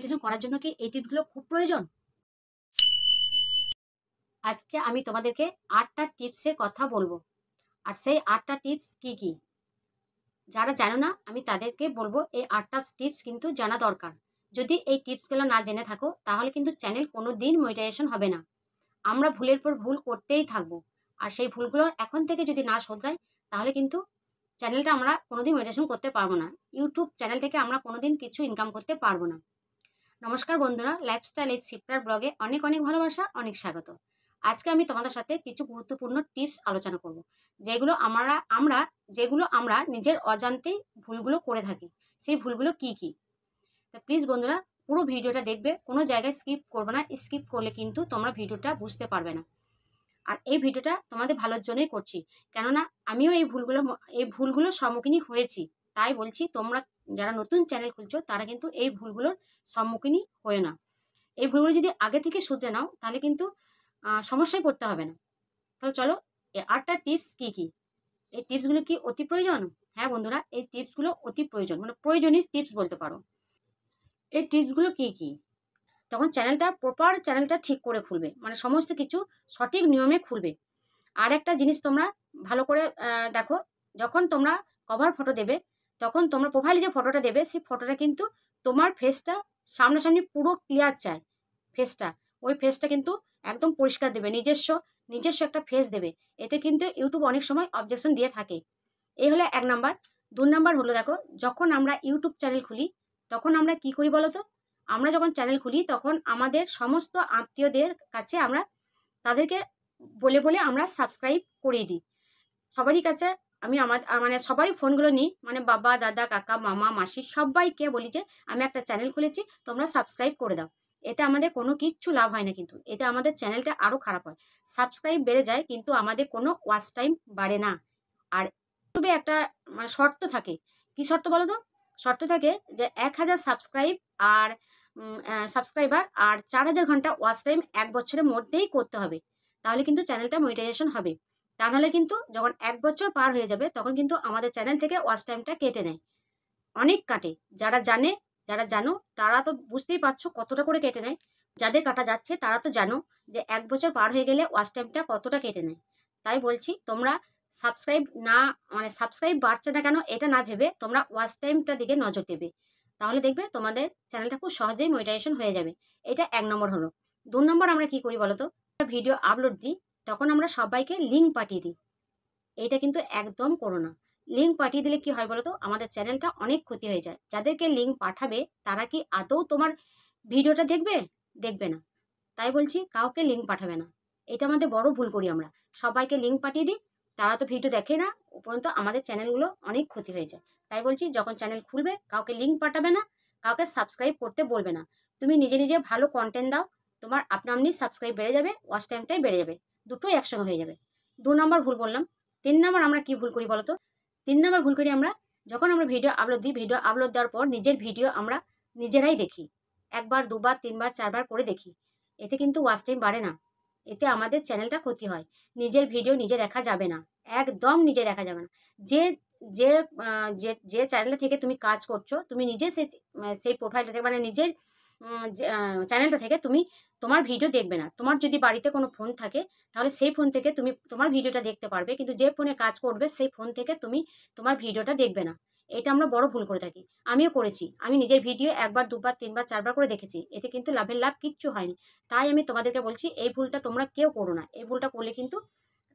Meditation করার জন্য কি এই টিপসগুলো খুব প্রয়োজন? আজকে আমি তোমাদেরকে 8টা টিপসের কথা বলবো। আর সেই 8টা টিপস কি কি? যারা জানো না আমি তাদেরকে বলবো এই 8টা টিপস কিন্তু জানা দরকার। যদি এই টিপসগুলো না জেনে থাকো তাহলে কিন্তু চ্যানেল কোনো দিন মনিটাইজেশন হবে না। আমরা ভুলের পর ভুল করতেই থাকবো। আর সেই ভুলগুলো এখন থেকে যদি না শোধরাই তাহলে কিন্তু চ্যানেলটা আমরা কোনোদিন মনিটাইজেশন করতে পারবো না। ইউটিউব চ্যানেল থেকে আমরা কোনোদিন কিছু ইনকাম করতে পারবো না। নমস্কার বন্ধুরা, লাইফস্টাইল উইথ শিপ্রার ব্লগে অনেক অনেক ভালোবাসা, অনেক স্বাগত। আজকে আমি তোমাদের সাথে কিছু গুরুত্বপূর্ণ টিপস আলোচনা করব, যেগুলো আমরা নিজের অজান্তেই ভুলগুলো করে থাকি। সেই ভুলগুলো কি কি? তা প্লিজ বন্ধুরা পুরো ভিডিওটা দেখবে, কোনো জায়গায় স্কিপ করবে না। স্কিপ করলে কিন্তু তোমরা ভিডিওটা বুঝতে পারবে না। আর এই ভিডিওটা তোমাদের ভালোর জন্যই করছি, কেননা আমিও এই ভুলগুলোর সম্মুখীনই হয়েছি। তাই বলছি তোমরা যারা নতুন চ্যানেল খুলছো তারা কিন্তু এই ভুলগুলোর সম্মুখীনই হয়ে না। এই ভুলগুলো যদি আগে থেকে শুধরে নাও তাহলে কিন্তু সমস্যায় পড়তে হবে না। তাহলে চলো, এই 8টা টিপস কি কি? এই টিপসগুলো কি অতি প্রয়োজন? হ্যাঁ বন্ধুরা, এই টিপসগুলো অতি প্রয়োজন, মানে প্রয়োজনীয় টিপস বলতে পারো। এই টিপসগুলো কি কি? তখন চ্যানেলটা ঠিক করে খুলবে, মানে সমস্ত কিছু সঠিক নিয়মে খুলবে। আর একটা জিনিস তোমরা ভালো করে দেখো, যখন তোমরা কভার ফটো দেবে তখন তোমরা প্রোফাইলে যে ফটোটা দেবে সেই ফটোটা কিন্তু তোমার ফেসটা সামনাসামনি পুরো ক্লিয়ার চাই। ওই ফেসটা কিন্তু একদম পরিষ্কার দেবে, নিজস্ব একটা ফেস দেবে। এতে কিন্তু ইউটিউব অনেক সময় অবজেকশন দিয়ে থাকে। এই হলো 1 নাম্বার। 2 নাম্বার হলো, দেখো যখন আমরা ইউটিউব চ্যানেল খুলি তখন আমরা কি করি বলো তো? আমরা যখন চ্যানেল খুলি তখন আমাদের সমস্ত আত্মীয়দের কাছে আমরা তাদেরকে বলে বলে আমরা সাবস্ক্রাইব করিয়ে দিই। সবারই কাছে আমি মানে সবারই ফোনগুলো নিই, মানে বাবা, দাদা, কাকা, মামা, মাসি সবাইকে বলি যে আমি একটা চ্যানেল খুলেছি, তোমরা সাবস্ক্রাইব করে দাও। এতে আমাদের কোনো কিচ্ছু লাভ হয় না, কিন্তু এতে আমাদের চ্যানেলটা আরও খারাপ হয়। সাবস্ক্রাইব বেড়ে যায় কিন্তু আমাদের কোনো ওয়াচ টাইম বাড়ে না। আর ইউটিউবে একটা মানে শর্ত থাকে। কি শর্ত বলো তো? শর্ত থাকে যে 1000 সাবস্ক্রাইবার আর 4000 ঘন্টা ওয়াচ টাইম 1 বছরের মধ্যেই করতে হবে। তাহলে কিন্তু চ্যানেলটা মনিটাইজেশন হবে। তা নাহলে কিন্তু যখন 1 বছর পার হয়ে যাবে তখন কিন্তু আমাদের চ্যানেল থেকে ওয়াচ টাইমটা কেটে নেয়। অনেক কাটে। যারা জানো তারা তো বুঝতেই পারছো কতটা করে কেটে নেয়। যাদের কাটা যাচ্ছে তারা তো জানো যে 1 বছর পার হয়ে গেলে ওয়াচ টাইমটা কতটা কেটে নেয়। তাই বলছি তোমরা সাবস্ক্রাইব বাড়ছে না কেন এটা না ভেবে তোমরা ওয়াচ টাইমটার দিকে নজর দেবে। তাহলে দেখবে তোমাদের চ্যানেলটা খুব সহজেই মনিটাইজেশন হয়ে যাবে। এটা 1 নম্বর হলো। 2 নম্বর আমরা কি করি বলো তো? ভিডিও আপলোড দিই তখন আমরা সবাইকে লিঙ্ক পাঠিয়ে দিই। এইটা কিন্তু একদম করো না। লিঙ্ক পাঠিয়ে দিলে কি হয় বলো তো? আমাদের চ্যানেলটা অনেক ক্ষতি হয়ে যায়। যাদেরকে লিঙ্ক পাঠাবে তারা কি আদৌ তোমার ভিডিওটা দেখবে? দেখবে না। তাই বলছি কাউকে লিঙ্ক পাঠাবে না। এটা আমাদের বড় ভুল করি আমরা। সবাইকে লিঙ্ক পাঠিয়ে দিই, তারা তো ভিডিও দেখে না, উপরন্তু আমাদের চ্যানেলগুলো অনেক ক্ষতি হয়ে যায়। তাই বলছি যখন চ্যানেল খুলবে কাউকে লিঙ্ক পাঠাবে না, কাউকে সাবস্ক্রাইব করতে বলবে না। তুমি নিজে নিজে ভালো কন্টেন্ট দাও, তোমার আপনা আপনি সাবস্ক্রাইব বেড়ে যাবে, ওয়াচ টাইমটাই বেড়ে যাবে, দুটোই একসঙ্গে হয়ে যাবে। 2 নম্বর ভুল বললাম। 3 নম্বর আমরা কি ভুল করি বলো তো? 3 নম্বর ভুল করি আমরা, যখন আমরা ভিডিও আপলোড দিই, ভিডিও আপলোড দেওয়ার পর নিজের ভিডিও আমরা নিজেরাই দেখি। 1 বার 2 বার 3 বার 4 বার করে দেখি। এতে কিন্তু ওয়াচ টাইম বাড়ে না। এতে আমাদের চ্যানেলটা ক্ষতি হয়। নিজের ভিডিও নিজে দেখা যাবে না। একদম নিজে দেখা যাবে না। যে যে যে চ্যানেল থেকে তুমি কাজ করছো, তুমি নিজে সেই প্রোফাইলটা থেকে, মানে নিজের চ্যানেলটা থেকে তুমি তোমার ভিডিও দেখবে না। তোমার যদি বাড়িতে কোনো ফোন থাকে তাহলে সেই ফোন থেকে তুমি তোমার ভিডিওটা দেখতে পারবে, কিন্তু যে ফোনে কাজ করবে সেই ফোন থেকে তুমি তোমার ভিডিওটা দেখবে না। এটা আমরা বড় ভুল করে থাকি। আমিও করেছি। আমি নিজের ভিডিও 1 বার 2 বার 3 বার 4 বার করে দেখেছি। এতে কিন্তু লাভ কিচ্ছু হয়নি। তাই আমি তোমাদেরকে বলছি এই ভুলটা তোমরা কেউ করো না। এই ভুলটা করলে কিন্তু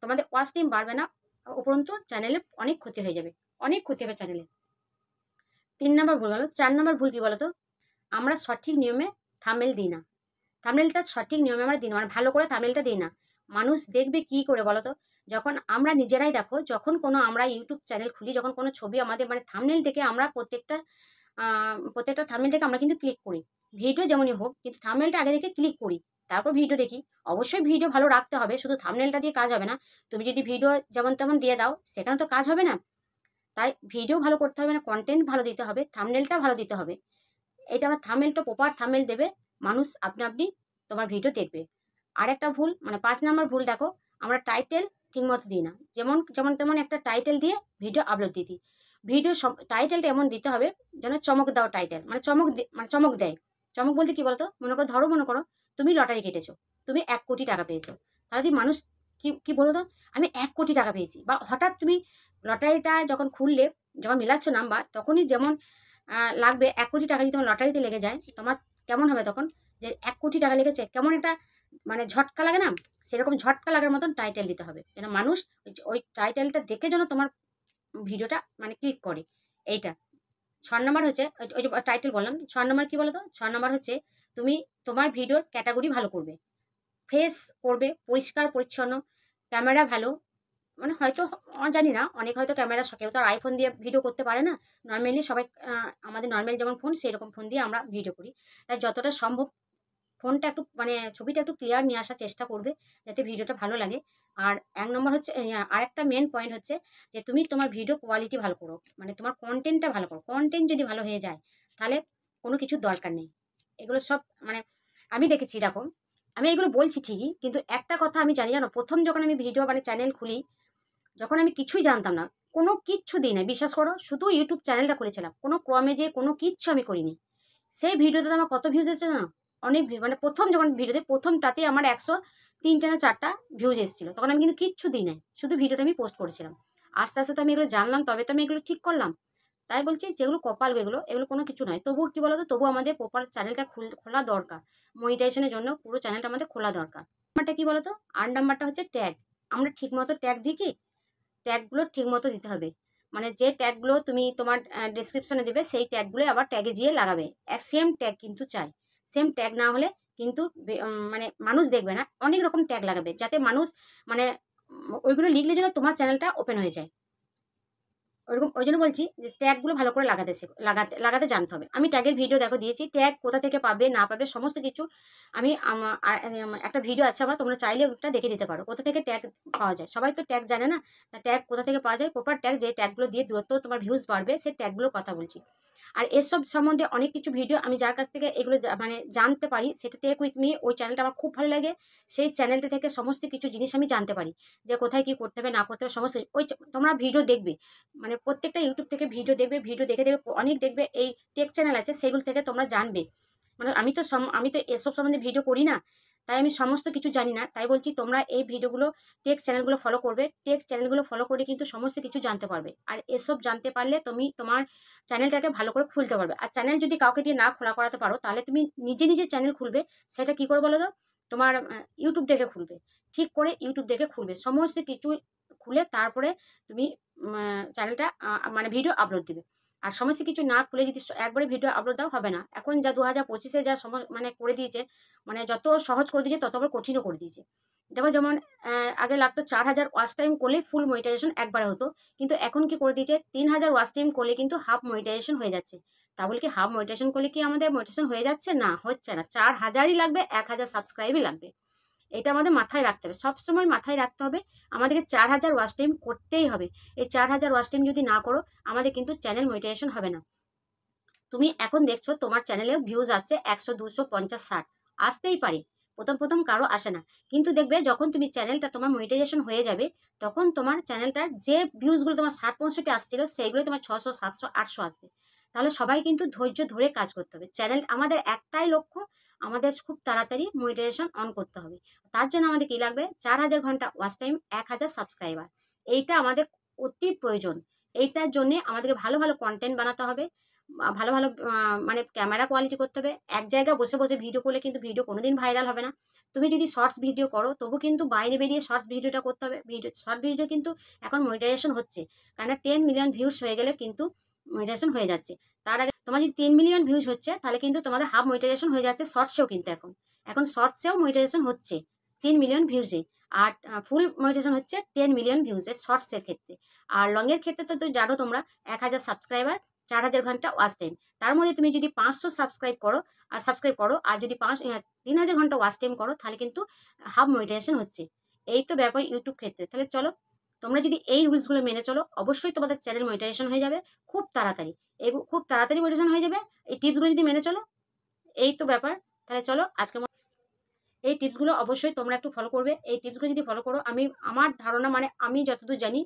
তোমাদের ওয়াচ টাইম বাড়বে না, উপরন্তু চ্যানেলে অনেক ক্ষতি হয়ে যাবে। অনেক ক্ষতি হবে চ্যানেলে। 3 নাম্বার ভুল গেল। 4 নাম্বার ভুল কি বলতো? আমরা সঠিক নিয়মে থাম্বনেল দিই না। থাম্বনেলটা সঠিক নিয়মে আমরা দিই না, মানে ভালো করে থাম্বনেলটা দিই না। মানুষ দেখবে কি করে বলো তো? যখন আমরা নিজেরাই দেখো, যখন কোনো আমরা ইউটিউব চ্যানেল খুলি, যখন কোনো ছবি আমাদের মানে থাম্বনেল থেকে আমরা প্রত্যেকটা থাম্বনেল থেকে আমরা কিন্তু ক্লিক করি। ভিডিও যেমনই হোক, কিন্তু থাম্বনেলটা আগে থেকে ক্লিক করি, তারপর ভিডিও দেখি। অবশ্যই ভিডিও ভালো রাখতে হবে, শুধু থাম্বনেলটা দিয়ে কাজ হবে না। তুমি যদি ভিডিও যেমন তেমন দিয়ে দাও সেখানে তো কাজ হবে না। তাই ভিডিও ভালো করতে হবে, না কন্টেন্ট ভালো দিতে হবে, থাম্বনেলটা ভালো দিতে হবে। এটা আমার থাম্বনেলটা প্রপার থাম্বনেল দেবে, মানুষ আপনি আপনি তোমার ভিডিও দেখবে। আর একটা ভুল, মানে 5 নাম্বার ভুল, দেখো আমরা টাইটেল ঠিকমতো দিই না। যেমন তেমন একটা টাইটেল দিয়ে ভিডিও আপলোড দিয়ে দিই। টাইটেলটা এমন দিতে হবে যেন চমক দেওয়া টাইটেল, মানে চমক দেয়। চমক বলতে কি বলতো, মনে করো তুমি লটারি কেটেছো, তুমি 1 কোটি টাকা পেয়েছো। তাহলে যদি মানুষ কি কি বলো তো, আমি 1 কোটি টাকা পেয়েছি, বা হঠাৎ তুমি লটারিটা যখন খুললে, যখন মিলাচ্ছ নাম্বার, তখনই যেমন লাগবে 1 কোটি টাকা যদি তোমার লটারিতে লেগে যায়, তোমার কেমন হবে তখন, যে 1 কোটি টাকা লেগেছে, কেমন একটা মানে ঝটকা লাগে না, সেরকম ঝটকা লাগার মতন টাইটেল দিতে হবে, যেন মানুষ ওই টাইটেলটা দেখে যেন তোমার ভিডিওটা মানে ক্লিক করে। এইটা 6 নম্বর হচ্ছে, ওই যে টাইটেল বললাম। 6 নম্বর কি বলতো, 6 নম্বর হচ্ছে তুমি তোমার ভিডিওর ক্যাটাগরি ভালো করবে, ফ্রেশ করবে, পরিষ্কার পরিচ্ছন্ন, ক্যামেরা ভালো, মানে হয়তো জানি না, অনেক হয়তো ক্যামেরা, কেউ তো আর আইফোন দিয়ে ভিডিও করতে পারে না। নর্মালি সবাই আমাদের নর্মাল যেমন ফোন, সেরকম ফোন দিয়ে আমরা ভিডিও করি। তাই যতটা সম্ভব ফোনটা একটু মানে ছবিটা একটু ক্লিয়ার নিয়ে আসার চেষ্টা করবে, যাতে ভিডিওটা ভালো লাগে। আর 1 নম্বর হচ্ছে, আরেকটা মেন পয়েন্ট হচ্ছে যে তুমি তোমার ভিডিও কোয়ালিটি ভালো করো, মানে তোমার কন্টেন্টটা ভালো করো। কন্টেন্ট যদি ভালো হয়ে যায়, তাহলে কোনো কিছুর দরকার নেই। এগুলো সব মানে আমি দেখেছি, দেখো আমি এগুলো বলছি ঠিকই, কিন্তু একটা কথা আমি জানি, জানো, প্রথম যখন আমি ভিডিও মানে চ্যানেল খুলি, যখন আমি কিছুই জানতাম না, কোনো কিচ্ছু দিই না, বিশ্বাস করো, শুধু ইউটিউব চ্যানেলটা খুলেছিলাম, কোনো ক্রমে যে কোনো কিচ্ছু আমি করিনি। সেই ভিডিওতে আমার কত ভিউজ এসেছে না, অনেক ভিউ, মানে প্রথম যখন ভিডিওতে প্রথমটাতে আমার 103টা না 4টা ভিউজ এসেছিলো, তখন আমি কিন্তু কিচ্ছু দিই নাই, শুধু ভিডিওটা আমি পোস্ট করেছিলাম। আস্তে আস্তে তো আমি এগুলো জানলাম, তবে তো আমি এগুলো ঠিক করলাম। তাই বলছি, যেগুলো কপাল, এগুলো এগুলো কোনো কিছু নয়, তবুও কি বলতো, তবু আমাদের প্রপার চ্যানেলটা খোলা দরকার, মনিটাইজেশনের জন্য পুরো চ্যানেলটা আমাদের খোলা দরকার। নাম্বারটা কি বলতো, 8 নম্বরটা হচ্ছে ট্যাগ। আমরা ঠিক মতো ট্যাগ দিই কি, ট্যাগগুলো ঠিক মতো দিতে হবে, মানে যে ট্যাগগুলো তুমি তোমার ডেসক্রিপশনে দেবে, সেই ট্যাগগুলো আবার ট্যাগে গিয়ে লাগাবে। সেম ট্যাগ কিন্তু চাই, সেম ট্যাগ না হলে কিন্তু মানে মানুষ দেখবে না, অনেক রকম ট্যাগ লাগাবে, যাতে মানুষ মানে ওইগুলো লিখলে যেন তোমার চ্যানেলটা ওপেন হয়ে যায়। ওইরকম, ওই জন্য বলছি যে ট্যাগগুলো ভালো করে লাগাতে লাগাতে জানতে হবে। আমি ট্যাগের ভিডিও দেখো দিয়েছি, ট্যাগ কোথা থেকে পাবে না পাবে সমস্ত কিছু আমি একটা ভিডিও আছে আমার, তোমরা চাইলে ওটা দেখে নিতে পারো, কোথা থেকে ট্যাগ পাওয়া যায়। সবাই তো ট্যাগ জানে না, তা ট্যাগ কোথা থেকে পাওয়া যায়, প্রপার ট্যাগ, যে ট্যাগগুলো দিয়ে দ্রুত তোমার ভিউজ বাড়বে, সেই ট্যাগগুলোর কথা বলছি। আর এসব সম্বন্ধে অনেক কিছু ভিডিও আমি যার কাছ থেকে এগুলো মানে জানতে পারি, সেটা টেক উইথ মি, ওই চ্যানেলটা আমার খুব ভালো লাগে। সেই চ্যানেলটা থেকে সমস্ত কিছু জিনিস আমি জানতে পারি, যে কোথায় কি করতে হবে না করতে হবে সমস্ত। তোমরা ভিডিও দেখবে, মানে প্রত্যেকটা ইউটিউব থেকে ভিডিও দেখবে, ভিডিও দেখে দেখে অনেক দেখবে এই টেক চ্যানেল আছে, সেগুলো থেকে তোমরা জানবে। মানে আমি তো এসব সম্বন্ধে ভিডিও করি না, তাই আমি সমস্ত কিছু জানি না। তাই বলছি, তোমরা এই ভিডিওগুলো, টেক চ্যানেলগুলো ফলো করবে, টেক চ্যানেলগুলো ফলো করে কিন্তু সমস্ত কিছু জানতে পারবে। আর এসব জানতে পারলে তুমি তোমার চ্যানেলটাকে ভালো করে খুলতে পারবে। আর চ্যানেল যদি কাউকে দিয়ে না খোলা করাতে পারো, তাহলে তুমি নিজে নিজে চ্যানেল খুলবে। সেটা কি করে বলো তো, তোমার ইউটিউব দেখে খুলবে, ঠিক করে ইউটিউব দেখে খুলবে, সমস্ত কিছু খুলে তারপরে তুমি চ্যানেলটা মানে ভিডিও আপলোড দিবে। আর সমস্ত কিছু না খুলে যদি একবারে ভিডিও আপলোড দাও, হবে না। এখন যা 2025-এ যা মানে করে দিয়েছে, মানে যত সহজ করে দিয়েছে, তত আবার কঠিনও করে দিয়েছে। দেখো, যেমন আগে লাগতো 4000 ওয়াচ টাইম করলে ফুল মনিটাইজেশন একবারে হতো, কিন্তু এখন কি করে দিয়েছে, 3000 ওয়াচ টাইম করলে কিন্তু হাফ মনিটাইজেশন হয়ে যাচ্ছে। তা বলে কি হাফ মনিটাইজেশন করলে কি আমাদের মনিটাইজেশন হয়ে যাচ্ছে? না, হচ্ছে না। 4000ই লাগবে, 1000 সাবস্ক্রাইবই লাগবে। এটা আমাদের মাথায় রাখতে হবে, সবসময় মাথায় রাখতে হবে। আমাদেরকে 4000 ওয়াচ টাইম করতেই হবে। এই 4000 ওয়াচ টাইম যদি না করো, আমাদের কিন্তু চ্যানেল মনিটাইজেশন হবে না। তুমি এখন দেখছো তোমার চ্যানেলেও ভিউজ আসছে 100, 200, 50, 60, আসতেই পারে। প্রথম প্রথম কারো আসে না, কিন্তু দেখবে যখন তুমি চ্যানেলটা তোমার মনিটাইজেশন হয়ে যাবে, তখন তোমার চ্যানেলটার যে ভিউজগুলো তোমার 60-65 আসছিল, সেইগুলো তোমার 600, 700, 800 আসবে। তাহলে সবাই কিন্তু ধৈর্য ধরে কাজ করতে হবে। চ্যানেল আমাদের একটাই লক্ষ্য, আমাদের খুব তাড়াতাড়ি মনিটাইজেশন অন করতে হবে। তার জন্য আমাদের কি লাগবে, 4000 ঘন্টা ওয়াচ টাইম, 1000 সাবস্ক্রাইবার। এইটা আমাদের অতি প্রয়োজন। এইটার জন্যে আমাদেরকে ভালো ভালো কন্টেন্ট বানাতে হবে, ভালো ভালো মানে ক্যামেরা কোয়ালিটি করতে হবে। এক জায়গায় বসে বসে ভিডিও করলে কিন্তু ভিডিও কোনোদিন ভাইরাল হবে না। তুমি যদি শর্টস ভিডিও করো, তবু কিন্তু বাইরে বেরিয়ে শর্টস ভিডিওটা করতে হবে। শর্ট ভিডিও কিন্তু এখন মনিটাইজেশন হচ্ছে, কারণ 10 মিলিয়ন ভিউজ হয়ে গেলে কিন্তু মনিটাইজেশন হয়ে যাচ্ছে। তার আগে তোমার যদি 3 মিলিয়ন ভিউজ হচ্ছে, তাহলে কিন্তু তোমাদের হাফ মনিটাইজেশন হয়ে যাচ্ছে শর্টসেও। কিন্তু এখন শর্টসেও মনিটাইজেশন হচ্ছে 3 মিলিয়ন ভিউজে, আর ফুল মনিটাইজেশন হচ্ছে 10 মিলিয়ন ভিউজে শর্টসের ক্ষেত্রে। আর লংয়ের ক্ষেত্রে তো জানো তোমরা, 1000 সাবস্ক্রাইবার, 4000 ঘন্টা ওয়াচ টাইম। তার মধ্যে তুমি যদি 500 সাবস্ক্রাইব করো, আর যদি 3000 ঘন্টা ওয়াচ টাইম করো, তাহলে কিন্তু হাফ মনিটাইজেশন হচ্ছে। এই তো ব্যাপার ইউটিউব ক্ষেত্রে। তাহলে চলো, তোমরা যদি এই রুলসগুলো মেনে চলো, অবশ্যই তোমাদের চ্যানেল মনিটাইজেশন হয়ে যাবে খুব তাড়াতাড়ি। খুব তাড়াতাড়ি মনিটাইজেশন হয়ে যাবে এই টিপসগুলো যদি মেনে চলো। এই তো ব্যাপার। তাহলে চলো, আজকে এই টিপসগুলো অবশ্যই তোমরা একটু ফলো করবে। এই টিপসগুলো যদি ফলো করো, আমার ধারণা, মানে আমি যতদূর জানি,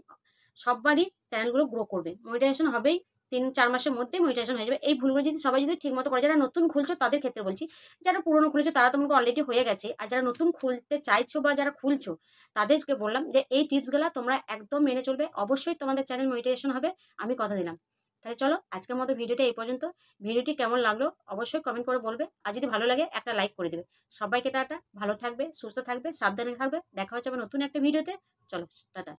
সববারই চ্যানেলগুলো গ্রো করবে, মনিটাইজেশন হবেই, 3-4 মাসের মধ্যে মনিটাইজেশন হয়ে যাবে। এই ভুলগুলো যদি সবাই যদি ঠিকমতো করে, যারা নতুন খুলছো তাদের ক্ষেত্রে বলছি, যারা পুরনো খুলেছো তারা তোমাকে অলরেডি হয়ে গেছে, আর যারা নতুন খুলতে চাইছো বা যারা খুলছো তাদেরকে বললাম যে এই টিপসগুলো তোমরা একদম মেনে চলবে, অবশ্যই তোমাদের চ্যানেল মনিটাইজেশন হবে, আমি কথা দিলাম। তাহলে চলো আজকের মতো ভিডিওটা এই পর্যন্ত। ভিডিওটি কেমন লাগলো অবশ্যই কমেন্ট করে বলবে, আর যদি ভালো লাগে একটা লাইক করে দেবে। সবাইকে টাটা, ভালো থাকবে, সুস্থ থাকবে, সাবধানে থাকবে, দেখা হচ্ছে আবার নতুন একটা ভিডিওতে। চলো টাটা।